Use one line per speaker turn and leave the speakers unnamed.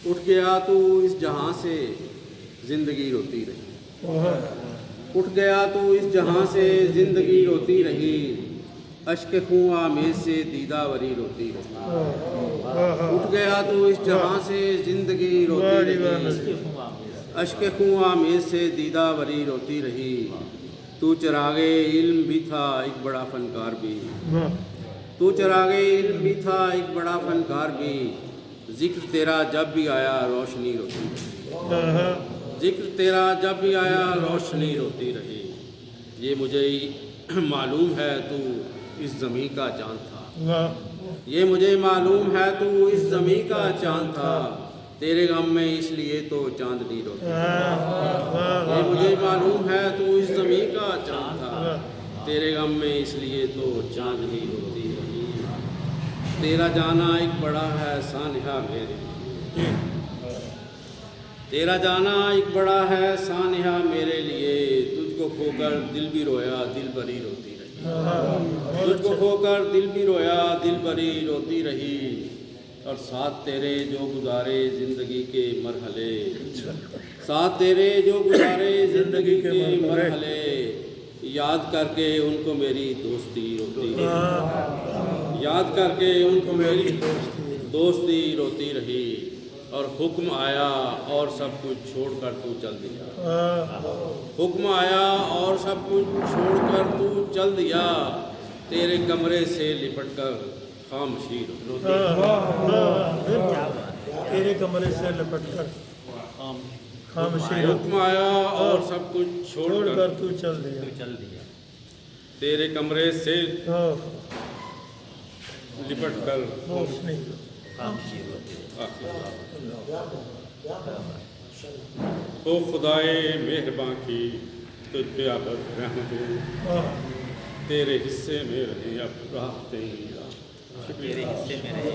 اٹھ گیا تو اس جہاں سے زندگی روتی رہی، اٹھ گیا تو اس جہاں سے زندگی روتی رہی، اشک خوں آمیز سے دیدہ وری روتی رہی، اٹھ گیا تو اس جہاں سے زندگی روتی رہی، اشک خوں آمیز سے دیدہ وری روتی رہی، تو چراغ علم بھی تھا ایک بڑا فنکار بھی، تو چراغ علم بھی تھا ایک بڑا فنکار بھی، ذکر تیرا جب بھی آیا روشنی روتی رہی، ذکر تیرا جب بھی آیا روشنی روتی رہی، یہ مجھے معلوم ہے تو اس زمیں کا چاند تھا، یہ مجھے معلوم ہے تو اس زمیں کا چاند تھا، تیرے غم میں اس لیے تو چاندنی روتی رہی، یہ مجھے معلوم ہے تو اس زمیں کا چاند تھا، تیرے غم میں اس لیے تو چاندنی روتی رہی، تیرا جانا ایک بڑا ہے سانحہ میرے لیے، تیرا جانا ایک بڑا ہے سانحہ میرے لیے، تجھ کو کھو کر دل بھی رویا دل بری روتی رہی، تجھ کو کھو کر دل بھی رویا دل بری روتی رہی، اور ساتھ تیرے جو گزارے زندگی کے مرحلے، ساتھ تیرے جو گزارے زندگی کے مرحلے، یاد کر کے ان کو میری دوستی روتی رہی، یاد کر کے ان کو میری دوستی روتی رہی، اور حکم آیا اور سب کچھ چھوڑ کر تو چل دیا، حکم آیا اور سب کچھ چھوڑ کر تو چل دیا، تیرے کمرے سے لپٹ کر خاموشی روتی رہی،
تیرے کمرے سے لپٹ کر خاموشی
حکم آیا اور سب کچھ چھوڑ کر
تو چل دیا،
تیرے کمرے سے لپٹ کر
روشنی
او خدائے مہرباں کی تجھ پہ اب رحمت ہو، تیرے حصے میں رہیں اب راحتیں،
تیرے حصے میں رہے